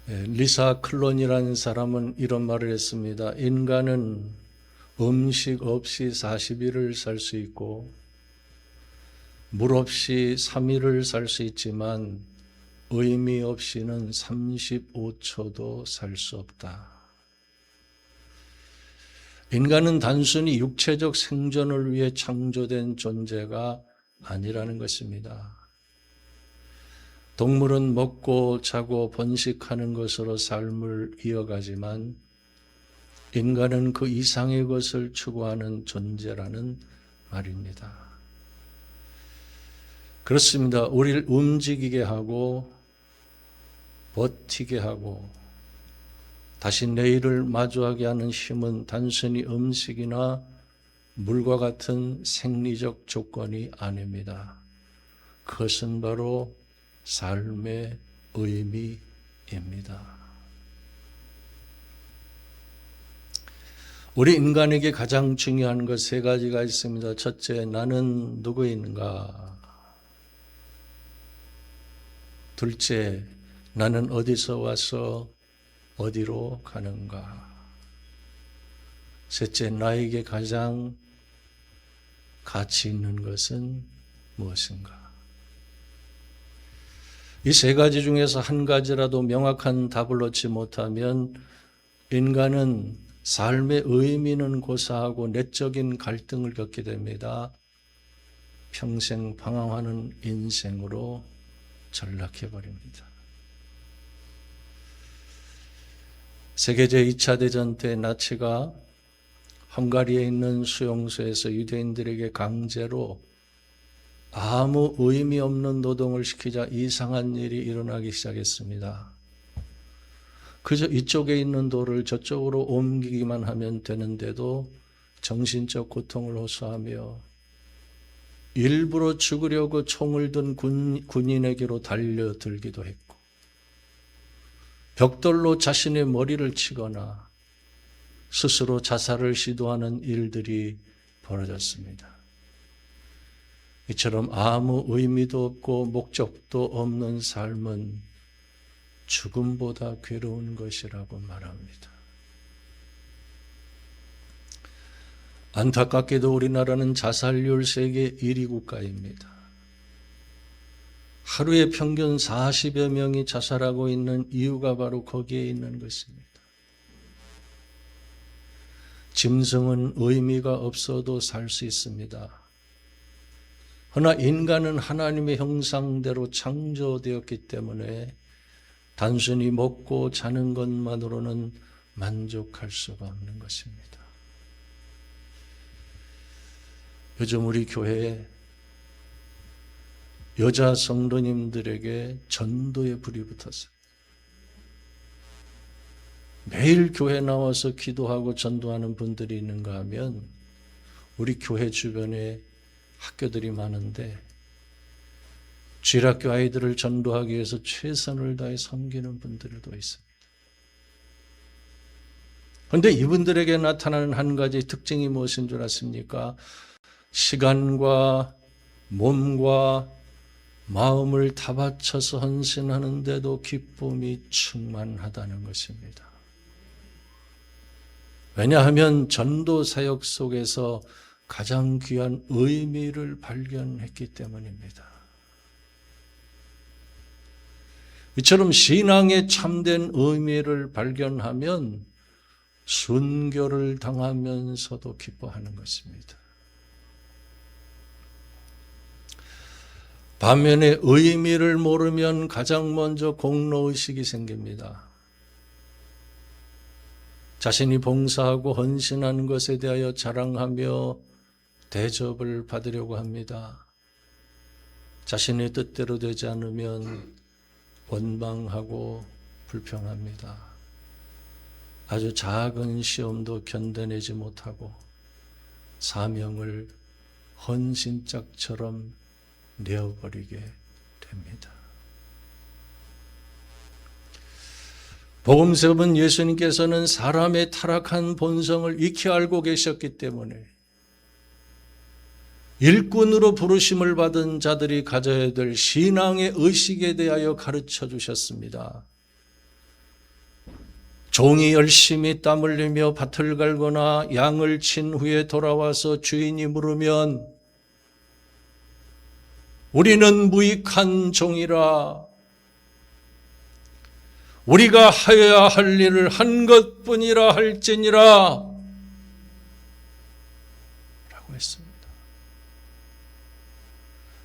리사 클론이라는 사람은 이런 말을 했습니다. 인간은 음식 없이 40일을 살 수 있고 물 없이 3일을 살 수 있지만 의미 없이는 35초도 살 수 없다. 인간은 단순히 육체적 생존을 위해 창조된 존재가 아니라는 것입니다. 동물은 먹고 자고 번식하는 것으로 삶을 이어가지만 인간은 그 이상의 것을 추구하는 존재라는 말입니다. 그렇습니다. 우리를 움직이게 하고 버티게 하고 다시 내일을 마주하게 하는 힘은 단순히 음식이나 물과 같은 생리적 조건이 아닙니다. 그것은 바로 삶의 의미입니다. 우리 인간에게 가장 중요한 것 세 가지가 있습니다. 첫째, 나는 누구인가? 둘째, 나는 어디서 와서 어디로 가는가? 셋째, 나에게 가장 가치 있는 것은 무엇인가? 이 세 가지 중에서 한 가지라도 명확한 답을 얻지 못하면 인간은 삶의 의미는 고사하고 내적인 갈등을 겪게 됩니다. 평생 방황하는 인생으로 전락해버립니다. 세계 제2차 대전 때 나치가 헝가리에 있는 수용소에서 유대인들에게 강제로 아무 의미 없는 노동을 시키자 이상한 일이 일어나기 시작했습니다. 그저 이쪽에 있는 돌을 저쪽으로 옮기기만 하면 되는데도 정신적 고통을 호소하며 일부러 죽으려고 총을 든 군인에게로 달려들기도 했고 벽돌로 자신의 머리를 치거나 스스로 자살을 시도하는 일들이 벌어졌습니다. 이처럼 아무 의미도 없고 목적도 없는 삶은 죽음보다 괴로운 것이라고 말합니다. 안타깝게도 우리나라는 자살률 세계 1위 국가입니다. 하루에 평균 40여 명이 자살하고 있는 이유가 바로 거기에 있는 것입니다. 짐승은 의미가 없어도 살 수 있습니다. 그러나 인간은 하나님의 형상대로 창조되었기 때문에 단순히 먹고 자는 것만으로는 만족할 수가 없는 것입니다. 요즘 우리 교회에 여자 성도님들에게 전도의 불이 붙었어요. 매일 교회 나와서 기도하고 전도하는 분들이 있는가 하면 우리 교회 주변에 학교들이 많은데 주일학교 아이들을 전도하기 위해서 최선을 다해 섬기는 분들도 있습니다. 그런데 이분들에게 나타나는 한 가지 특징이 무엇인 줄 아십니까? 시간과 몸과 마음을 다 바쳐서 헌신하는데도 기쁨이 충만하다는 것입니다. 왜냐하면 전도 사역 속에서 가장 귀한 의미를 발견했기 때문입니다. 이처럼 신앙의 참된 의미를 발견하면 순교를 당하면서도 기뻐하는 것입니다. 반면에 의미를 모르면 가장 먼저 공로의식이 생깁니다. 자신이 봉사하고 헌신하는 것에 대하여 자랑하며 대접을 받으려고 합니다. 자신의 뜻대로 되지 않으면 원망하고 불평합니다. 아주 작은 시험도 견뎌내지 못하고 사명을 헌신짝처럼 내어버리게 됩니다. 복음서는 예수님께서는 사람의 타락한 본성을 익히 알고 계셨기 때문에 일꾼으로 부르심을 받은 자들이 가져야 될 신앙의 의식에 대하여 가르쳐 주셨습니다. 종이 열심히 땀 흘리며 밭을 갈거나 양을 친 후에 돌아와서 주인이 물으면 우리는 무익한 종이라 우리가 하여야 할 일을 한 것뿐이라 할지니라 라고 했습니다.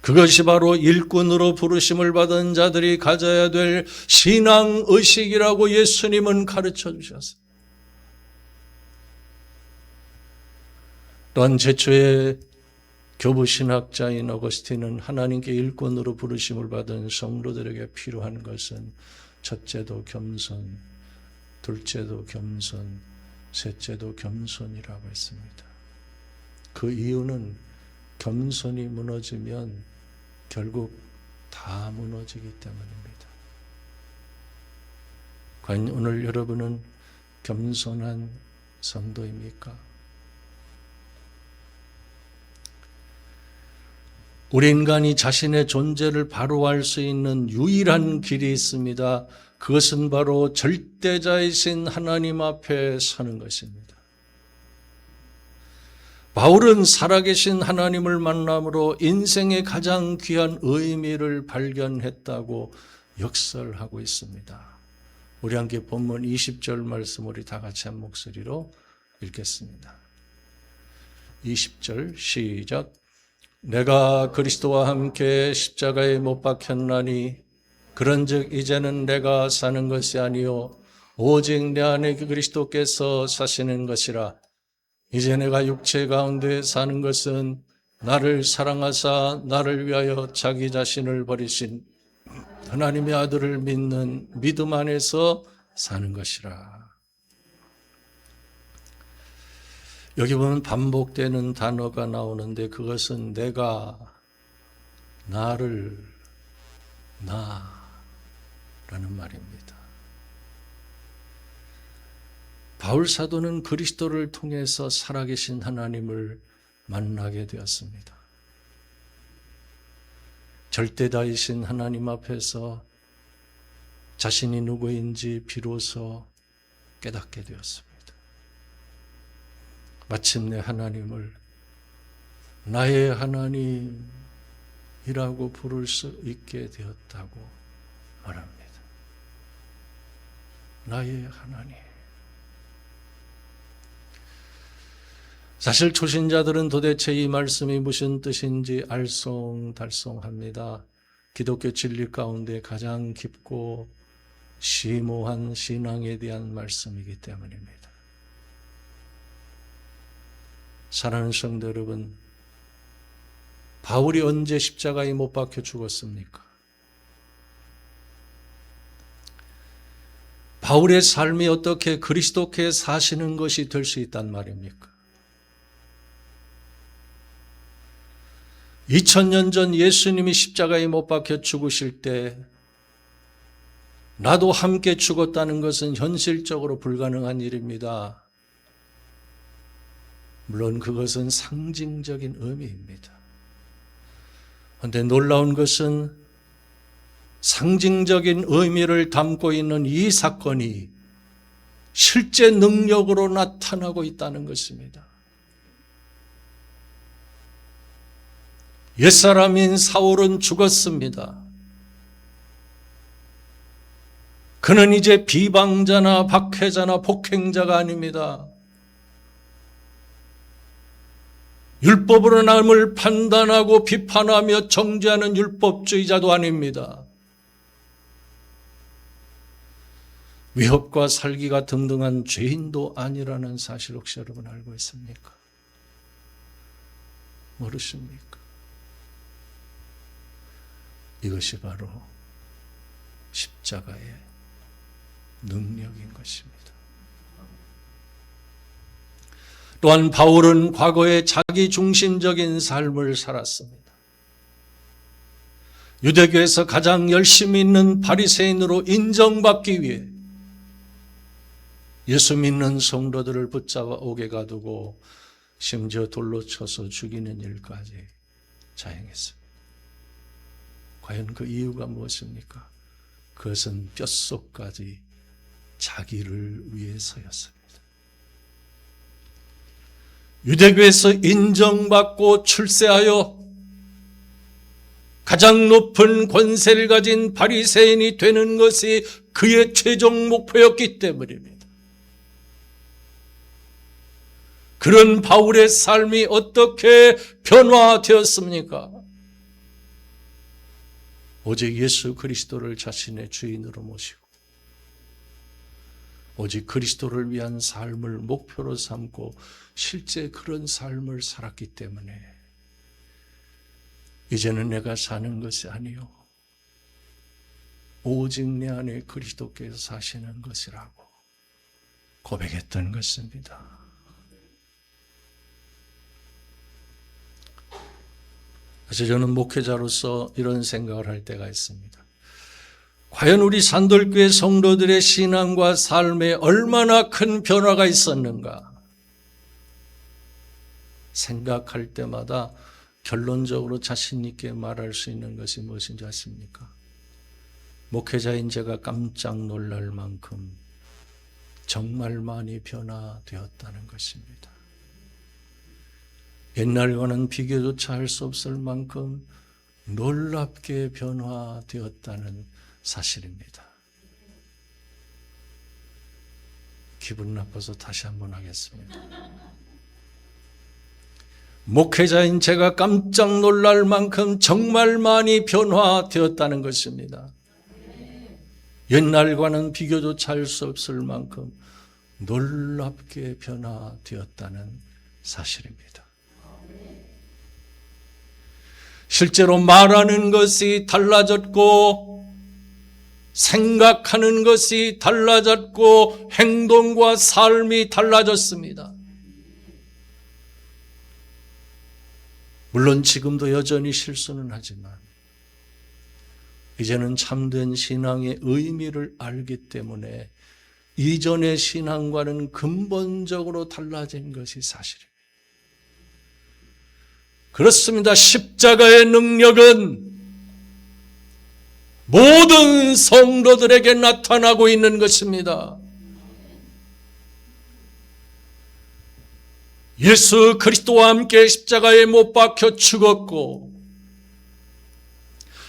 그것이 바로 일꾼으로 부르심을 받은 자들이 가져야 될 신앙의식이라고 예수님은 가르쳐 주셨어요. 또한 제초의 교부신학자인 어거스틴은 하나님께 일꾼으로 부르심을 받은 성도들에게 필요한 것은 첫째도 겸손, 둘째도 겸손, 셋째도 겸손이라고 했습니다. 그 이유는 겸손이 무너지면 결국 다 무너지기 때문입니다. 과연 오늘 여러분은 겸손한 성도입니까? 우리 인간이 자신의 존재를 바로 알 수 있는 유일한 길이 있습니다. 그것은 바로 절대자이신 하나님 앞에 서는 것입니다. 바울은 살아계신 하나님을 만남으로 인생의 가장 귀한 의미를 발견했다고 역설하고 있습니다. 우리 함께 본문 20절 말씀 우리 다 같이 한 목소리로 읽겠습니다. 20절 시작. 내가 그리스도와 함께 십자가에 못 박혔나니 그런즉 이제는 내가 사는 것이 아니요 오직 내 안에 그리스도께서 사시는 것이라. 이제 내가 육체 가운데 사는 것은 나를 사랑하사 나를 위하여 자기 자신을 버리신 하나님의 아들을 믿는 믿음 안에서 사는 것이라. 여기 보면 반복되는 단어가 나오는데 그것은 내가, 나를, 나라는 말입니다. 바울 사도는 그리스도를 통해서 살아계신 하나님을 만나게 되었습니다. 절대다이신 하나님 앞에서 자신이 누구인지 비로소 깨닫게 되었습니다. 마침내 하나님을 나의 하나님이라고 부를 수 있게 되었다고 말합니다. 나의 하나님. 사실 초신자들은 도대체 이 말씀이 무슨 뜻인지 알쏭달쏭합니다. 기독교 진리 가운데 가장 깊고 심오한 신앙에 대한 말씀이기 때문입니다. 사랑하는 성도 여러분, 바울이 언제 십자가에 못 박혀 죽었습니까? 바울의 삶이 어떻게 그리스도께 사시는 것이 될 수 있단 말입니까? 2000년 전 예수님이 십자가에 못 박혀 죽으실 때 나도 함께 죽었다는 것은 현실적으로 불가능한 일입니다. 물론 그것은 상징적인 의미입니다. 그런데 놀라운 것은 상징적인 의미를 담고 있는 이 사건이 실제 능력으로 나타나고 있다는 것입니다. 옛사람인 사울은 죽었습니다. 그는 이제 비방자나 박해자나 폭행자가 아닙니다. 율법으로 남을 판단하고 비판하며 정죄하는 율법주의자도 아닙니다. 위협과 살기가 등등한 죄인도 아니라는 사실 혹시 여러분 알고 있습니까? 모르십니까? 이것이 바로 십자가의 능력인 것입니다. 또한 바울은 과거에 자기 중심적인 삶을 살았습니다. 유대교에서 가장 열심히 있는 바리새인으로 인정받기 위해 예수 믿는 성도들을 붙잡아 옥에 가두고 심지어 돌로 쳐서 죽이는 일까지 자행했습니다. 과연 그 이유가 무엇입니까? 그것은 뼛속까지 자기를 위해서였습니다. 유대교에서 인정받고 출세하여 가장 높은 권세를 가진 바리새인이 되는 것이 그의 최종 목표였기 때문입니다. 그런 바울의 삶이 어떻게 변화되었습니까? 오직 예수 그리스도를 자신의 주인으로 모시고 오직 그리스도를 위한 삶을 목표로 삼고 실제 그런 삶을 살았기 때문에 이제는 내가 사는 것이 아니요 오직 내 안에 그리스도께서 사시는 것이라고 고백했던 것입니다. 그래서 저는 목회자로서 이런 생각을 할 때가 있습니다. 과연 우리 산돌교회 성도들의 신앙과 삶에 얼마나 큰 변화가 있었는가 생각할 때마다 결론적으로 자신 있게 말할 수 있는 것이 무엇인지 아십니까? 목회자인 제가 깜짝 놀랄 만큼 정말 많이 변화되었다는 것입니다. 옛날과는 비교조차 할 수 없을 만큼 놀랍게 변화되었다는 사실입니다. 기분 나빠서 다시 한번 하겠습니다. 목회자인 제가 깜짝 놀랄 만큼 정말 많이 변화되었다는 것입니다. 옛날과는 비교조차 할 수 없을 만큼 놀랍게 변화되었다는 사실입니다. 실제로 말하는 것이 달라졌고 생각하는 것이 달라졌고 행동과 삶이 달라졌습니다. 물론 지금도 여전히 실수는 하지만 이제는 참된 신앙의 의미를 알기 때문에 이전의 신앙과는 근본적으로 달라진 것이 사실입니다. 그렇습니다. 십자가의 능력은 모든 성도들에게 나타나고 있는 것입니다. 예수 그리스도와 함께 십자가에 못 박혀 죽었고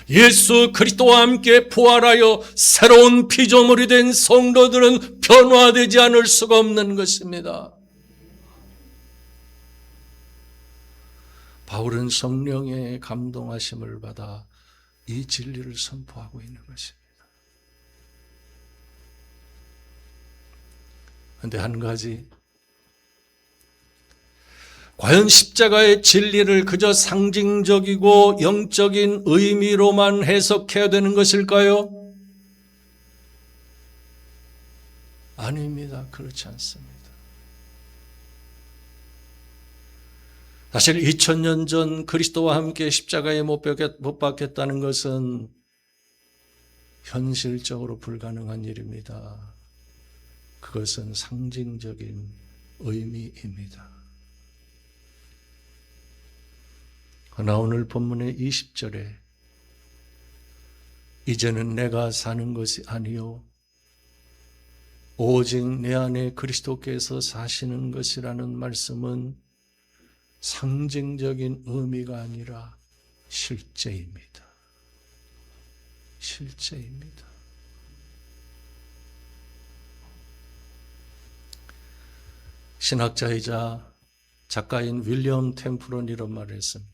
예수 그리스도와 함께 부활하여 새로운 피조물이 된 성도들은 변화되지 않을 수가 없는 것입니다. 바울은 성령의 감동하심을 받아 이 진리를 선포하고 있는 것입니다. 그런데 한 가지, 과연 십자가의 진리를 그저 상징적이고 영적인 의미로만 해석해야 되는 것일까요? 아닙니다. 그렇지 않습니다. 사실 2000년 전 그리스도와 함께 십자가에 못 박혔다는 것은 현실적으로 불가능한 일입니다. 그것은 상징적인 의미입니다. 그러나 오늘 본문의 20절에 이제는 내가 사는 것이 아니요 오직 내 안에 그리스도께서 사시는 것이라는 말씀은 상징적인 의미가 아니라 실제입니다. 실제입니다. 신학자이자 작가인 윌리엄 템플은 이런 말을 했습니다.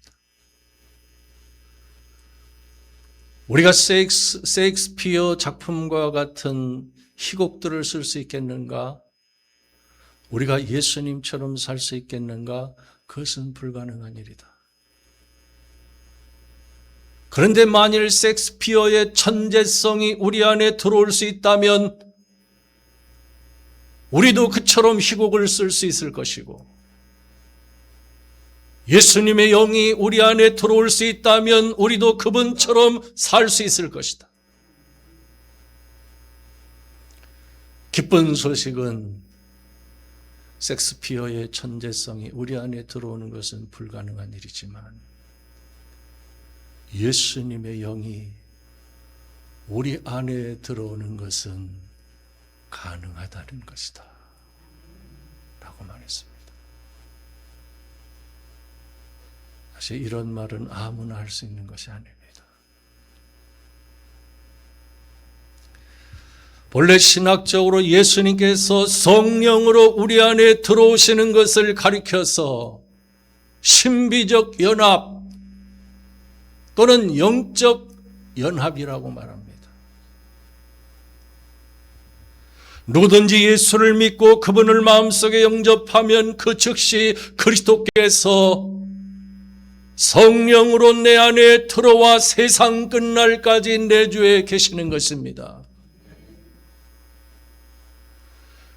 우리가 세익스피어 작품과 같은 희곡들을 쓸 수 있겠는가? 우리가 예수님처럼 살 수 있겠는가? 그것은 불가능한 일이다. 그런데 만일 셰익스피어의 천재성이 우리 안에 들어올 수 있다면 우리도 그처럼 희곡을 쓸 수 있을 것이고 예수님의 영이 우리 안에 들어올 수 있다면 우리도 그분처럼 살 수 있을 것이다. 기쁜 소식은 셰익스피어의 천재성이 우리 안에 들어오는 것은 불가능한 일이지만 예수님의 영이 우리 안에 들어오는 것은 가능하다는 것이다 라고 말했습니다. 사실 이런 말은 아무나 할 수 있는 것이 아닙니다. 본래 신학적으로 예수님께서 성령으로 우리 안에 들어오시는 것을 가리켜서 신비적 연합 또는 영적 연합이라고 말합니다. 누구든지 예수를 믿고 그분을 마음속에 영접하면 그 즉시 그리스도께서 성령으로 내 안에 들어와 세상 끝날까지 내주에 계시는 것입니다.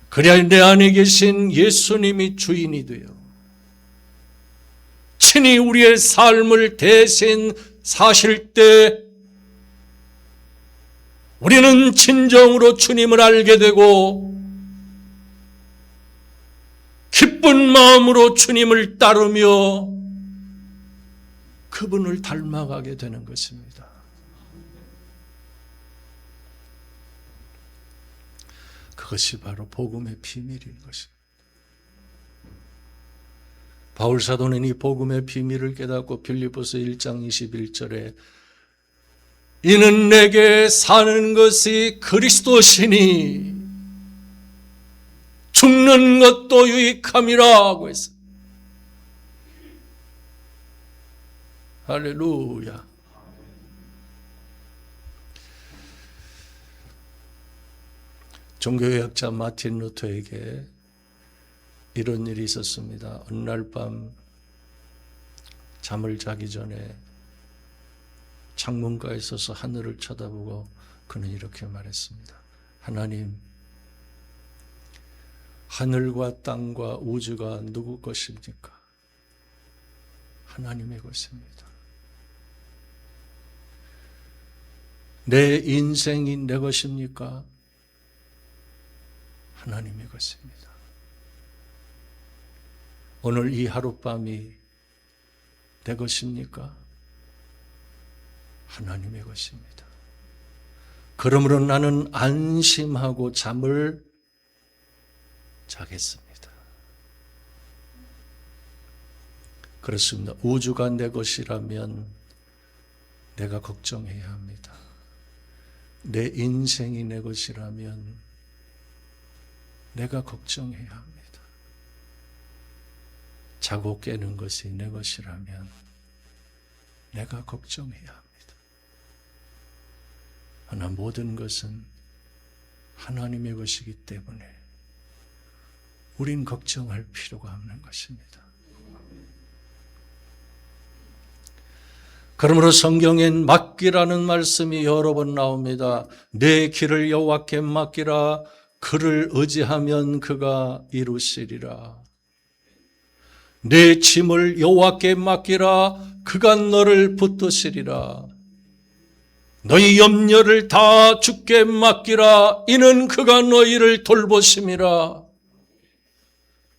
그래야 내 안에 계신 예수님이 주인이 되어 친히 우리의 삶을 대신 사실 때 우리는 진정으로 주님을 알게 되고 기쁜 마음으로 주님을 따르며 그분을 닮아가게 되는 것입니다. 그것이 바로 복음의 비밀인 것입니다. 바울 사도는 이 복음의 비밀을 깨닫고 빌립보서 1장 21절에 이는 내게 사는 것이 그리스도시니 죽는 것도 유익함이라 하고 했어요. 할렐루야. 종교개혁자 마틴 루터에게 이런 일이 있었습니다. 어느 날 밤 잠을 자기 전에 창문가에 서서 하늘을 쳐다보고 그는 이렇게 말했습니다. 하나님, 하늘과 땅과 우주가 누구 것입니까? 하나님의 것입니다. 내 인생이 내 것입니까? 하나님의 것입니다. 오늘 이 하룻밤이 내 것입니까? 하나님의 것입니다. 그러므로 나는 안심하고 잠을 자겠습니다. 그렇습니다. 우주가 내 것이라면 내가 걱정해야 합니다. 내 인생이 내 것이라면 내가 걱정해야 합니다. 자고 깨는 것이 내 것이라면 내가 걱정해야 합니다. 그러나 모든 것은 하나님의 것이기 때문에 우린 걱정할 필요가 없는 것입니다. 그러므로 성경엔 맡기라는 말씀이 여러 번 나옵니다. 내 길을 여호와께 맡기라. 그를 의지하면 그가 이루시리라. 내 짐을 여호와께 맡기라. 그가 너를 붙드시리라. 너희 염려를 다 주께 맡기라. 이는 그가 너희를 돌보심이라.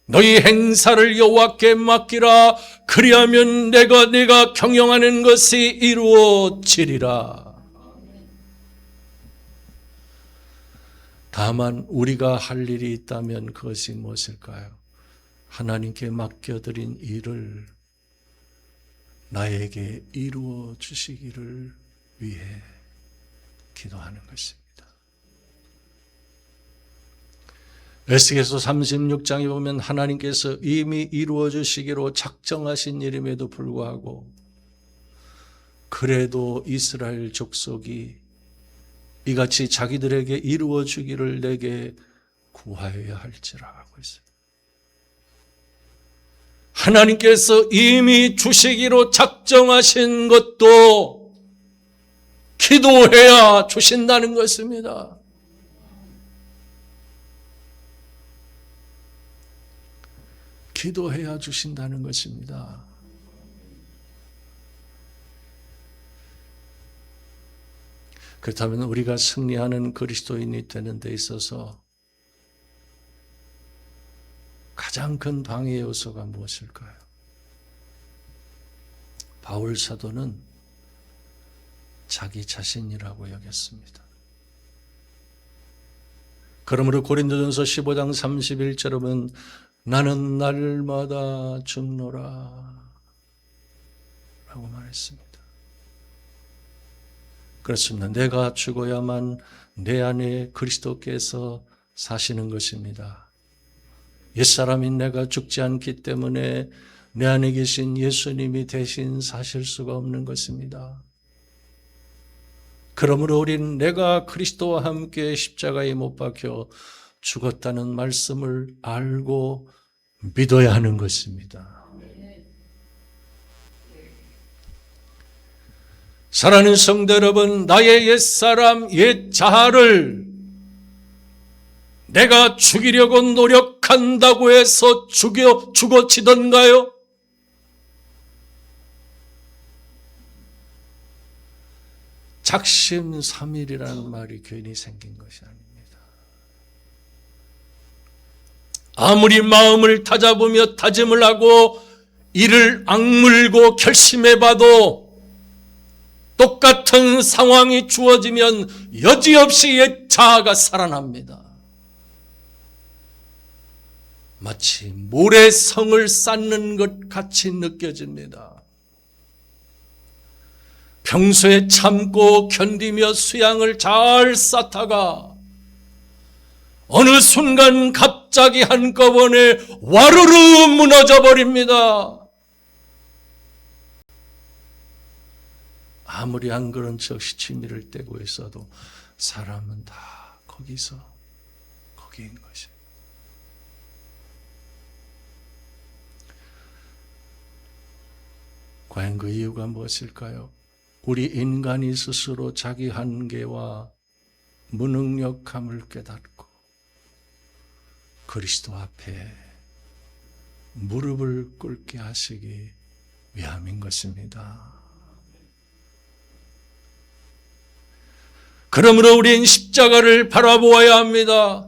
너희 행사를 여호와께 맡기라. 그리하면 내가 경영하는 것이 이루어지리라. 다만 우리가 할 일이 있다면 그것이 무엇일까요? 하나님께 맡겨드린 일을 나에게 이루어 주시기를 위해 기도하는 것입니다. 에스겔서 36장에 보면 하나님께서 이미 이루어 주시기로 작정하신 일임에도 불구하고 그래도 이스라엘 족속이 이같이 자기들에게 이루어 주기를 내게 구하여야 할지라 하고 있어요. 하나님께서 이미 주시기로 작정하신 것도 기도해야 주신다는 것입니다. 기도해야 주신다는 것입니다. 그렇다면 우리가 승리하는 그리스도인이 되는 데 있어서 가장 큰 방해 요소가 무엇일까요? 바울 사도는 자기 자신이라고 여겼습니다. 그러므로 고린도전서 15장 31절은 나는 날마다 죽노라 라고 말했습니다. 그렇습니다. 내가 죽어야만 내 안에 그리스도께서 사시는 것입니다. 옛사람인 내가 죽지 않기 때문에 내 안에 계신 예수님이 대신 사실 수가 없는 것입니다. 그러므로 우리는 내가 그리스도와 함께 십자가에 못 박혀 죽었다는 말씀을 알고 믿어야 하는 것입니다. 사랑하는 성도 여러분, 나의 옛사람, 옛자아를 내가 죽이려고 노력한다고 해서 죽어지던가요? 작심삼일이라는 말이 괜히 생긴 것이 아닙니다. 아무리 마음을 다잡으며 다짐을 하고 이를 악물고 결심해봐도 똑같은 상황이 주어지면 여지없이 옛 자아가 살아납니다. 마치 모래성을 쌓는 것 같이 느껴집니다. 평소에 참고 견디며 수양을 잘 쌓다가 어느 순간 갑자기 한꺼번에 와르르 무너져 버립니다. 아무리 안 그런 척 시치미를 떼고 있어도 사람은 다 거기인 것입니다. 과연 그 이유가 무엇일까요? 우리 인간이 스스로 자기 한계와 무능력함을 깨닫고 그리스도 앞에 무릎을 꿇게 하시기 위함인 것입니다. 그러므로 우린 십자가를 바라보아야 합니다.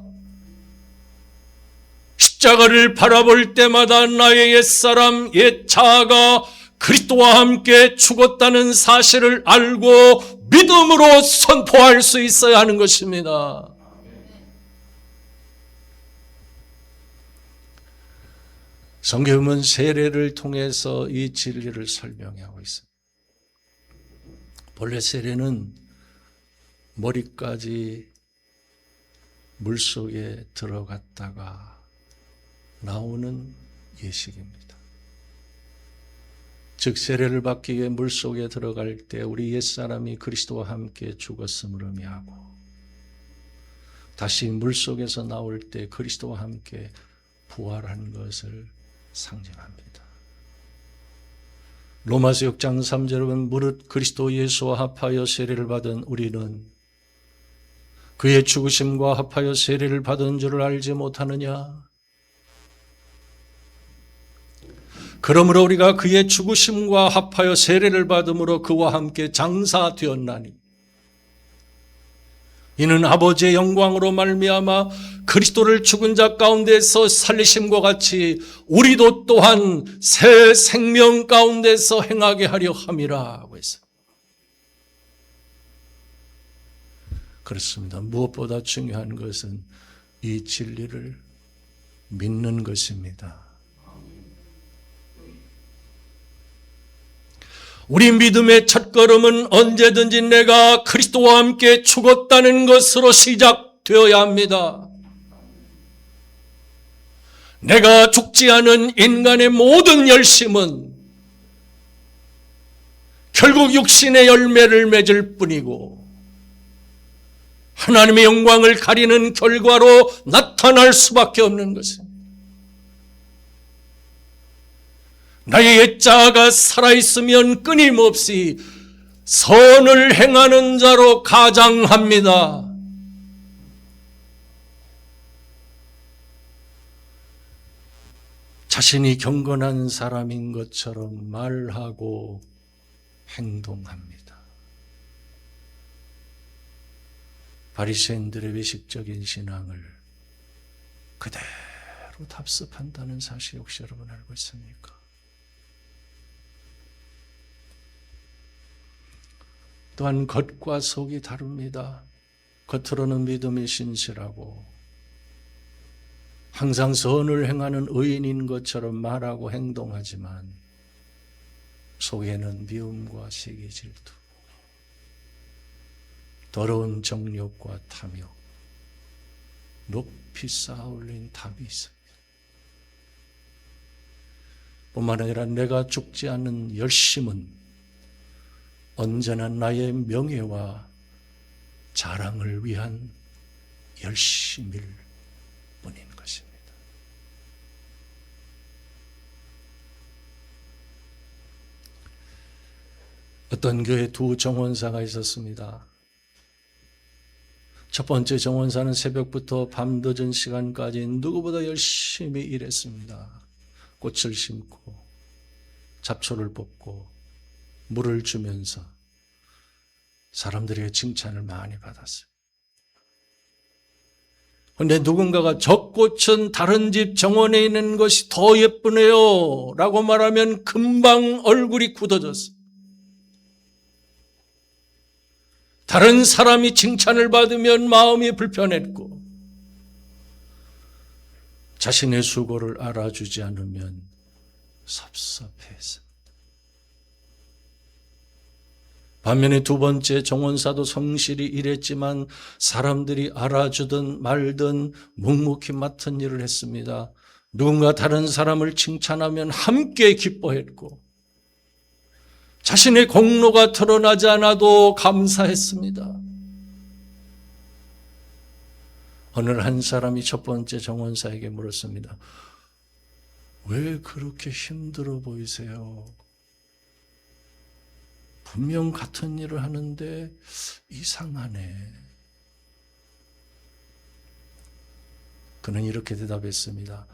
십자가를 바라볼 때마다 나의 옛사람, 옛자아가 그리스도와 함께 죽었다는 사실을 알고 믿음으로 선포할 수 있어야 하는 것입니다. 성경은 세례를 통해서 이 진리를 설명하고 있습니다. 본래 세례는 머리까지 물속에 들어갔다가 나오는 예식입니다. 즉 세례를 받기 위해 물속에 들어갈 때 우리 옛사람이 그리스도와 함께 죽었음을 의미하고 다시 물속에서 나올 때 그리스도와 함께 부활한 것을 상징합니다. 로마서 6장 3절은 무릇 그리스도 예수와 합하여 세례를 받은 우리는 그의 죽으심과 합하여 세례를 받은 줄을 알지 못하느냐? 그러므로 우리가 그의 죽으심과 합하여 세례를 받음으로 그와 함께 장사되었나니 이는 아버지의 영광으로 말미암아 그리스도를 죽은 자 가운데서 살리심과 같이 우리도 또한 새 생명 가운데서 행하게 하려 함이라 하고 있어요. 그렇습니다. 무엇보다 중요한 것은 이 진리를 믿는 것입니다. 우리 믿음의 첫걸음은 언제든지 내가 그리스도와 함께 죽었다는 것으로 시작되어야 합니다. 내가 죽지 않은 인간의 모든 열심은 결국 육신의 열매를 맺을 뿐이고 하나님의 영광을 가리는 결과로 나타날 수밖에 없는 것입니다. 나의 옛자아가 살아있으면 끊임없이 선을 행하는 자로 가장합니다. 자신이 경건한 사람인 것처럼 말하고 행동합니다. 바리새인들의 외식적인 신앙을 그대로 답습한다는 사실 혹시 여러분 알고 있습니까? 또한 겉과 속이 다릅니다. 겉으로는 믿음이 신실하고 항상 선을 행하는 의인인 것처럼 말하고 행동하지만 속에는 미움과 시기 질투, 더러운 정욕과 탐욕, 높이 쌓아올린 탑이 있습니다. 뿐만 아니라 내가 죽지 않는 열심은 언제나 나의 명예와 자랑을 위한 열심일 뿐인 것입니다. 어떤 교회 두 정원사가 있었습니다. 첫 번째 정원사는 새벽부터 밤늦은 시간까지 누구보다 열심히 일했습니다. 꽃을 심고 잡초를 뽑고 물을 주면서 사람들의 칭찬을 많이 받았어요. 그런데 누군가가 저 꽃은 다른 집 정원에 있는 것이 더 예쁘네요 라고 말하면 금방 얼굴이 굳어졌어요. 다른 사람이 칭찬을 받으면 마음이 불편했고 자신의 수고를 알아주지 않으면 섭섭해서. 반면에 두 번째 정원사도 성실히 일했지만 사람들이 알아주든 말든 묵묵히 맡은 일을 했습니다. 누군가 다른 사람을 칭찬하면 함께 기뻐했고 자신의 공로가 드러나지 않아도 감사했습니다. 어느 한 사람이 첫 번째 정원사에게 물었습니다. 왜 그렇게 힘들어 보이세요? 분명 같은 일을 하는데 이상하네. 그는 이렇게 대답했습니다.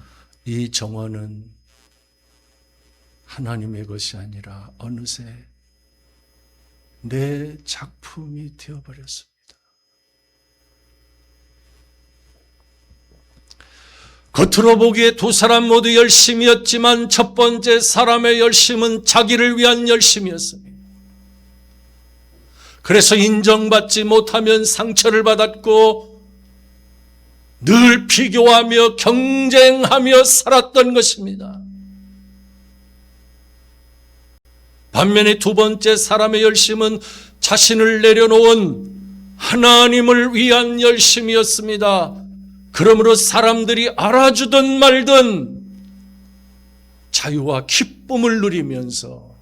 이 정원은 하나님의 것이 아니라 어느새 내 작품이 되어버렸습니다. 겉으로 보기에 두 사람 모두 열심이었지만 첫 번째 사람의 열심은 자기를 위한 열심이었습니다. 그래서 인정받지 못하면 상처를 받았고 늘 비교하며 경쟁하며 살았던 것입니다. 반면에 두 번째 사람의 열심은 자신을 내려놓은 하나님을 위한 열심이었습니다. 그러므로 사람들이 알아주든 말든 자유와 기쁨을 누리면서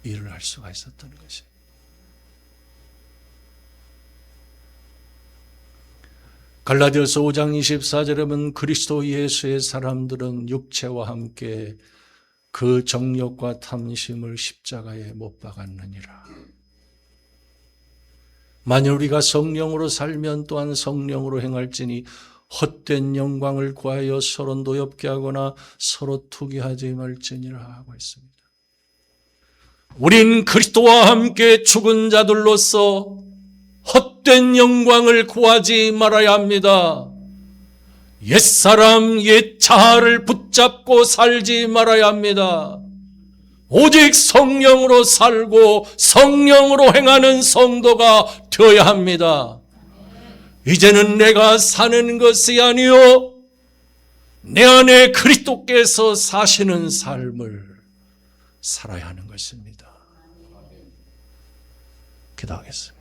일을 할 수가 있었던 것입니다. 갈라디아서 5장 24절에 보면 그리스도 예수의 사람들은 육체와 함께 그 정욕과 탐심을 십자가에 못 박았느니라. 만일 우리가 성령으로 살면 또한 성령으로 행할지니 헛된 영광을 구하여 서로 노엽게 하거나 서로 투기하지 말지니라 하고 있습니다. 우린 그리스도와 함께 죽은 자들로서 헛된 영광을 구하지 말아야 합니다. 옛사람, 옛 자아를 붙잡고 살지 말아야 합니다. 오직 성령으로 살고 성령으로 행하는 성도가 되어야 합니다. 이제는 내가 사는 것이 아니요 내 안에 그리스도께서 사시는 삶을 살아야 하는 것입니다. 기도하겠습니다.